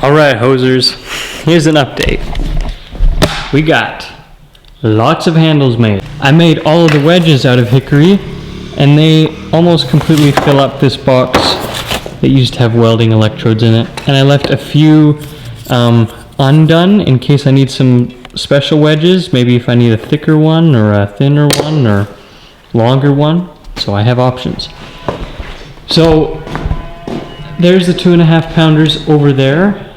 Alright, hosers, here's an update. We got lots of handles made. I made all of the wedges out of hickory, and they almost completely fill up this box that used to have welding electrodes in it. And I left a few undone in case I need some special wedges, maybe if I need a thicker one or a thinner one or longer one, so I have options. So there's the 2.5 pounders over there.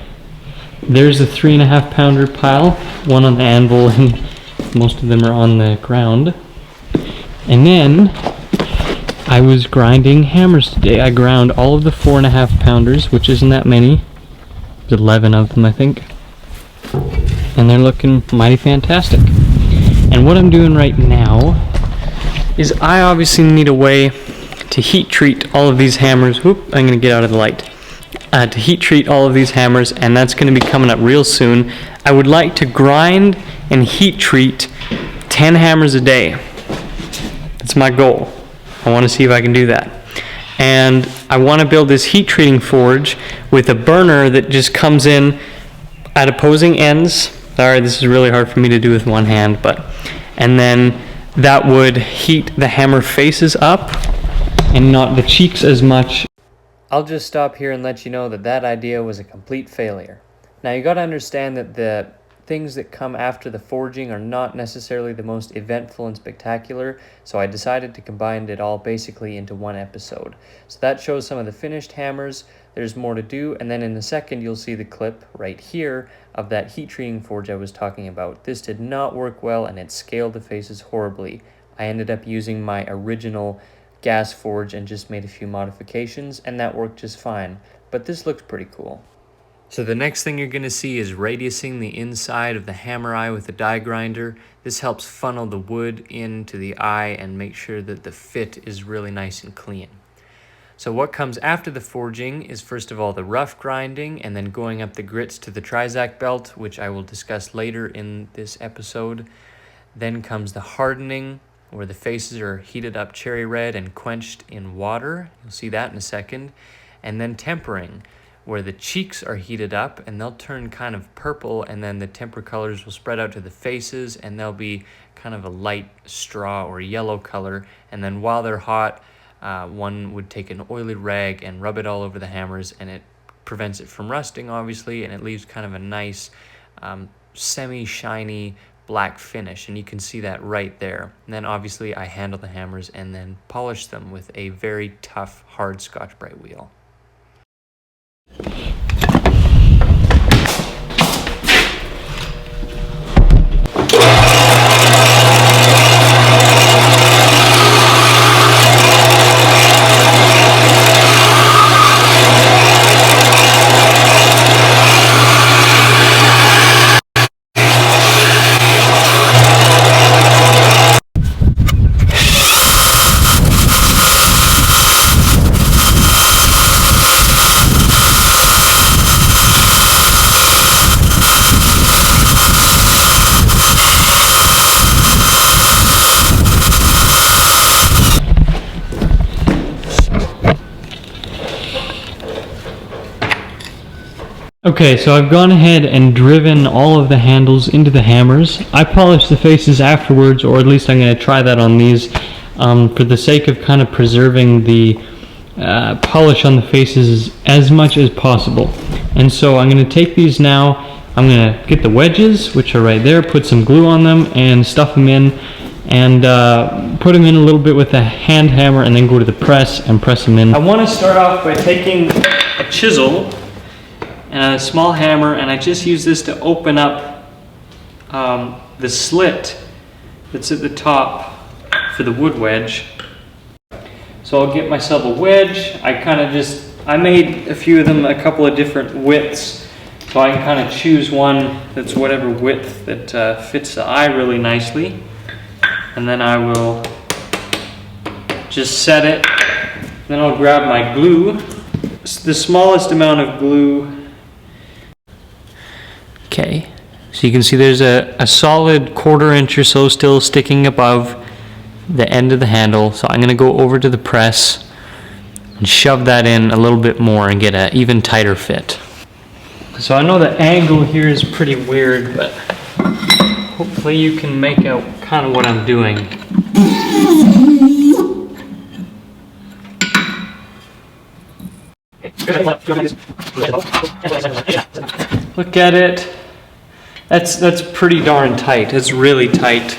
There's the 3.5 pounder pile, one on the anvil and most of them are on the ground. And then I was grinding hammers today. I ground all of the 4.5 pounders, which isn't that many. There's 11 of them, I think. And they're looking mighty fantastic. And what I'm doing right now is I obviously need a way to heat treat all of these hammers. Whoop, I'm gonna get out of the light. To heat treat all of these hammers, and that's gonna be coming up real soon. I would like to grind and heat treat 10 hammers a day. That's my goal. I wanna see if I can do that. And I wanna build this heat treating forge with a burner that just comes in at opposing ends. Sorry, this is really hard for me to do with one hand, and then that would heat the hammer faces up and not the cheeks as much. I'll just stop here and let you know that that idea was a complete failure. Now you gotta understand that the things that come after the forging are not necessarily the most eventful and spectacular, so I decided to combine it all basically into one episode. So that shows some of the finished hammers. There's more to do, and then in a second you'll see the clip right here of that heat treating forge I was talking about. This did not work well and it scaled the faces horribly. I ended up using my original gas forge and just made a few modifications, and that worked just fine. But this looks pretty cool. So the next thing you're going to see is radiusing the inside of the hammer eye with a die grinder. This helps funnel the wood into the eye and make sure that the fit is really nice and clean. So what comes after the forging is first of all the rough grinding, and then going up the grits to the Trizac belt, which I will discuss later in this episode. Then comes the hardening, where the faces are heated up cherry red and quenched in water. You'll see that in a second. And then tempering, where the cheeks are heated up and they'll turn kind of purple, and then the temper colors will spread out to the faces and they'll be kind of a light straw or yellow color. And then while they're hot, one would take an oily rag and rub it all over the hammers, and it prevents it from rusting, obviously, and it leaves kind of a nice semi-shiny black finish, and you can see that right there. And then obviously I handle the hammers and then polish them with a very tough, hard Scotch-Brite wheel. Okay, so I've gone ahead and driven all of the handles into the hammers. I polished the faces afterwards, or at least I'm going to try that on these, for the sake of kind of preserving the polish on the faces as much as possible. And so I'm going to take these now, I'm going to get the wedges, which are right there, put some glue on them and stuff them in, and put them in a little bit with a hand hammer, and then go to the press and press them in. I want to start off by taking a chisel and a small hammer, and I just use this to open up the slit that's at the top for the wood wedge. So I'll get myself a wedge. I made a few of them a couple of different widths, so I can kind of choose one that's whatever width that fits the eye really nicely. And then I will just set it. Then I'll grab my glue, the smallest amount of glue. Okay, so you can see there's a solid 1/4 inch or so still sticking above the end of the handle. So I'm going to go over to the press and shove that in a little bit more and get an even tighter fit. So I know the angle here is pretty weird, but hopefully you can make out kind of what I'm doing. Look at it. That's pretty darn tight. It's really tight.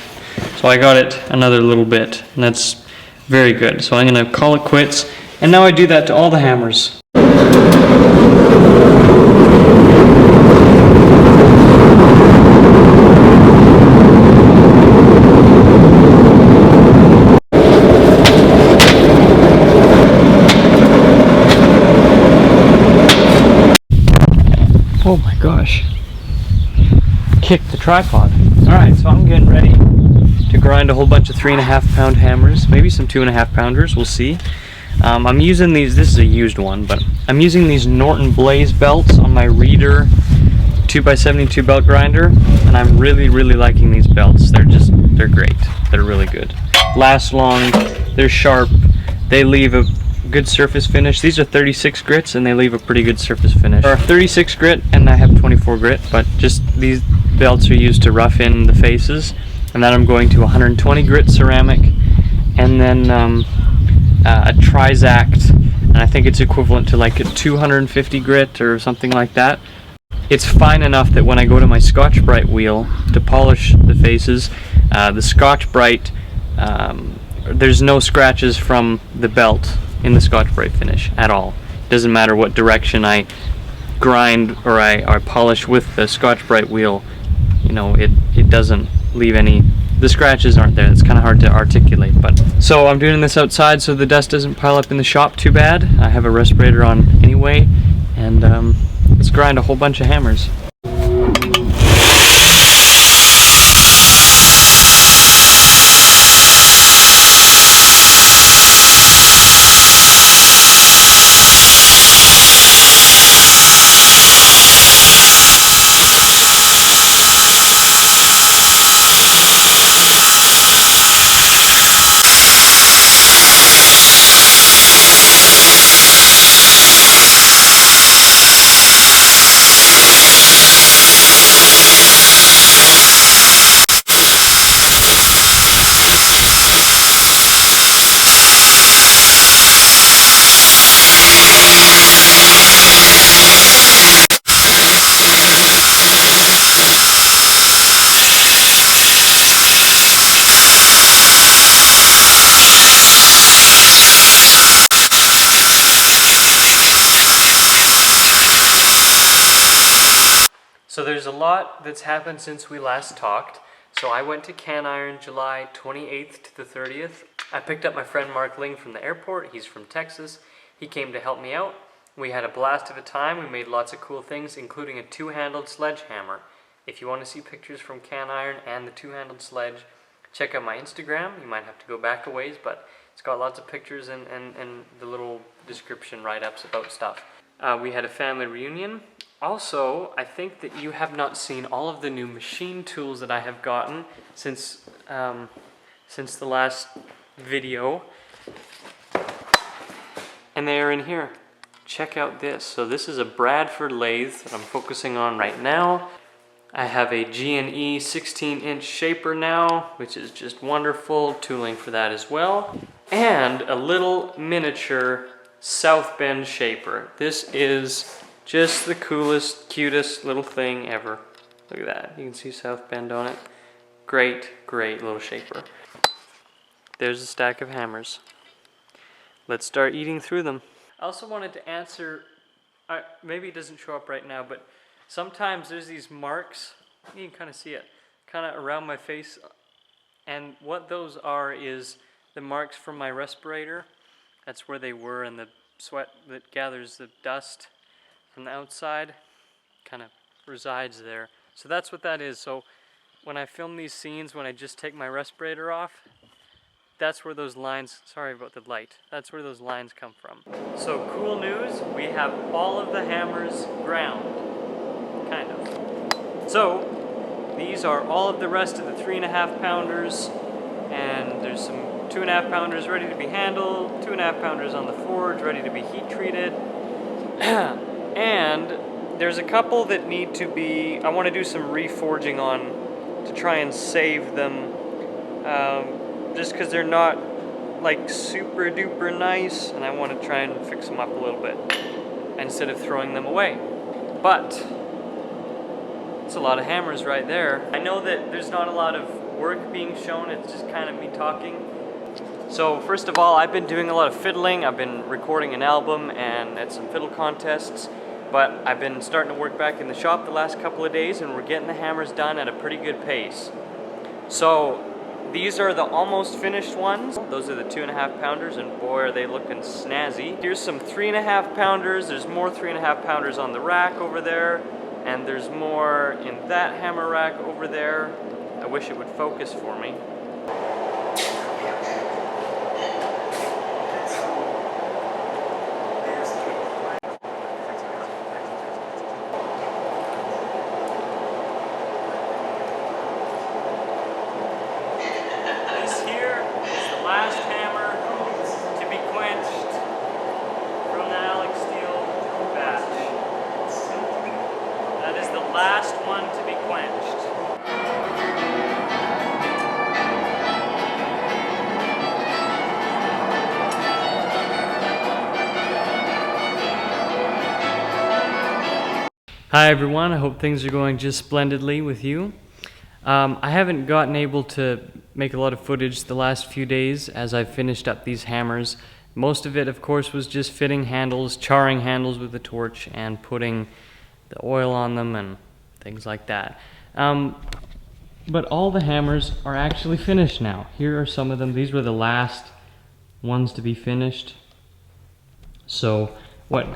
So I got it another little bit, and that's very good. So I'm gonna call it quits. And now I do that to all the hammers. Oh my gosh. Kicked the tripod. Alright, so I'm getting ready to grind a whole bunch of 3.5 pound hammers, maybe some 2.5 pounders, we'll see. I'm using these, this is a used one, but I'm using these Norton Blaze belts on my Reader 2x72 belt grinder, and I'm really liking these belts. They're great. They're really good. Last long, they're sharp, they leave a good surface finish. These are 36 grits and they leave a pretty good surface finish. Or 36 grit and I have 24 grit, but just these belts are used to rough in the faces. And then I'm going to 120 grit ceramic, and then a Trizact, and I think it's equivalent to like a 250 grit or something like that. It's fine enough that when I go to my Scotch-Brite wheel to polish the faces, the Scotch-Brite, there's no scratches from the belt in the Scotch-Brite finish at all. It doesn't matter what direction I grind or I polish with the Scotch-Brite wheel, you know, it doesn't leave any, the scratches aren't there. It's kind of hard to articulate, but so I'm doing this outside so the dust doesn't pile up in the shop too bad. I have a respirator on anyway, and let's grind a whole bunch of hammers. So there's a lot that's happened since we last talked. So I went to Can Iron July 28th to the 30th. I picked up my friend Mark Ling from the airport. He's from Texas. He came to help me out. We had a blast of a time. We made lots of cool things, including a two-handled sledgehammer. If you want to see pictures from Can Iron and the two-handled sledge, check out my Instagram. You might have to go back a ways, but it's got lots of pictures and the little description write-ups about stuff. We had a family reunion. Also, I think that you have not seen all of the new machine tools that I have gotten since the last video. And they are in here. Check out this. So this is a Bradford lathe that I'm focusing on right now. I have a G&E 16-inch shaper now, which is just wonderful. Tooling for that as well. And a little miniature South Bend shaper. This is just the coolest, cutest little thing ever. Look at that. You can see South Bend on it. Great, great little shaper. There's a stack of hammers. Let's start eating through them. I also wanted to answer, maybe it doesn't show up right now, but sometimes there's these marks, you can kind of see it, kind of around my face. And what those are is the marks from my respirator. That's where they were, and the sweat that gathers the dust from the outside kind of resides there. So that's what that is. So when I film these scenes, when I just take my respirator off, that's where those lines, sorry about the light, that's where those lines come from. So cool news, we have all of the hammers ground, kind of. So these are all of the rest of the 3.5 pounders, and there's some 2.5 pounders ready to be handled, 2.5 pounders on the forge ready to be heat treated. And there's a couple that need to be, I want to do some reforging on to try and save them, just because they're not like super duper nice, and I want to try and fix them up a little bit instead of throwing them away. But it's a lot of hammers right there. I know that there's not a lot of work being shown, it's just kind of me talking. So first of all, I've been doing a lot of fiddling. I've been recording an album and at some fiddle contests, but I've been starting to work back in the shop the last couple of days, and we're getting the hammers done at a pretty good pace. So these are the almost finished ones. Those are the 2.5 pounders, and boy are they looking snazzy. Here's some 3.5 pounders. There's more 3.5 pounders on the rack over there, and there's more in that hammer rack over there. I wish it would focus for me. Last hammer to be quenched from the Alec Steele batch. That is the last one to be quenched. Hi everyone, I hope things are going just splendidly with you. I haven't gotten able to make a lot of footage the last few days as I've finished up these hammers. Most of it, of course, was just fitting handles, charring handles with a torch, and putting the oil on them and things like that. But all the hammers are actually finished now. Here are some of them. These were the last ones to be finished. So what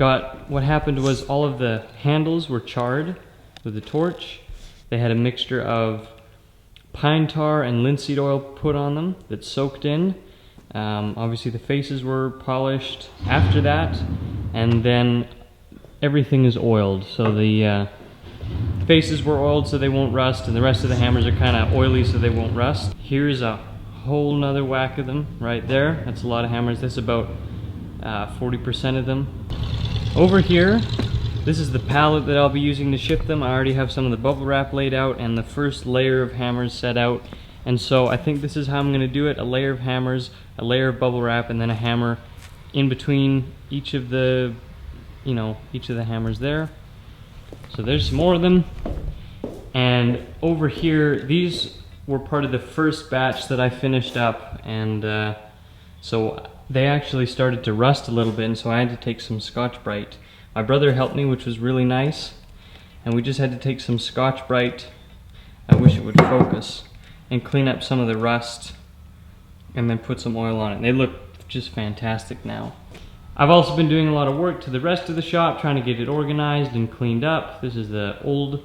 happened was all of the handles were charred with a torch. They had a mixture of pine tar and linseed oil put on them that soaked in. Obviously the faces were polished after that, and then everything is oiled. So the faces were oiled so they won't rust, and the rest of the hammers are kind of oily so they won't rust. Here's a whole nother whack of them right there. That's a lot of hammers. That's about 40% of them. Over here, this is the pallet that I'll be using to ship them. I already have some of the bubble wrap laid out and the first layer of hammers set out. And so I think this is how I'm going to do it. A layer of hammers, a layer of bubble wrap, and then a hammer in between each of the, each of the hammers there. So there's some more of them. And over here, these were part of the first batch that I finished up. And so they actually started to rust a little bit, and so I had to take some Scotch-Brite. My brother helped me, which was really nice, and we just had to take some Scotch-Brite, I wish it would focus, and clean up some of the rust, and then put some oil on it. They look just fantastic now. I've also been doing a lot of work to the rest of the shop, trying to get it organized and cleaned up. This is the old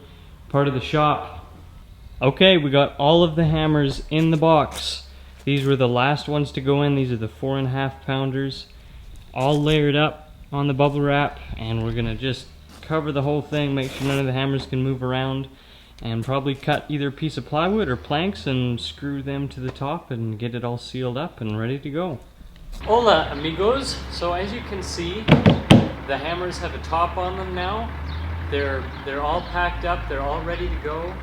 part of the shop. Okay, we got all of the hammers in the box. These were the last ones to go in. These are the 4.5 pounders, all layered up on the bubble wrap, and we're gonna just cover the whole thing, make sure none of the hammers can move around, and probably cut either a piece of plywood or planks and screw them to the top and get it all sealed up and ready to go. Hola amigos. So as you can see, the hammers have a top on them now. They're all packed up, they're all ready to go.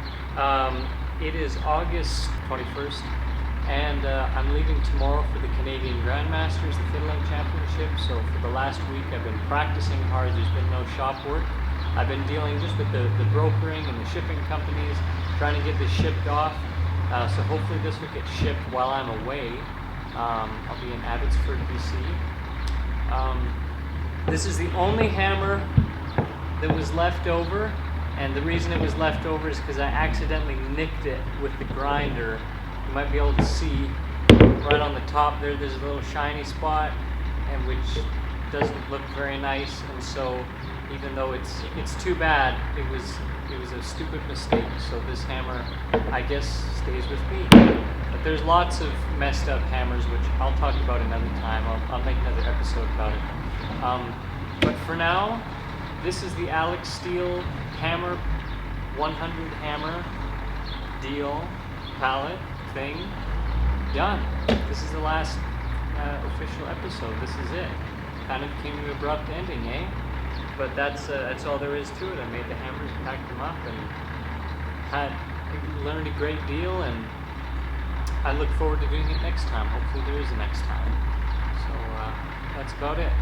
It is August 21st. And I'm leaving tomorrow for the Canadian Grandmasters, the Fiddling Championship. So for the last week I've been practicing hard. There's been no shop work. I've been dealing just with the brokering and the shipping companies, trying to get this shipped off. So hopefully this will get shipped while I'm away. I'll be in Abbotsford, BC. This is the only hammer that was left over. And the reason it was left over is because I accidentally nicked it with the grinder. You might be able to see right on the top there's a little shiny spot, and which doesn't look very nice. And so even though it's too bad, it was a stupid mistake. So this hammer, I guess, stays with me. But there's lots of messed up hammers, which I'll talk about another time. I'll make another episode about it. But for now, this is the Alec Steele hammer, 100 hammer deal palette thing done. This is the last official episode. This is it. Kind of came to an abrupt ending, eh? But that's all there is to it. I made the hammers, packed them up, and learned a great deal, and I look forward to doing it next time. Hopefully there is a next time. So that's about it.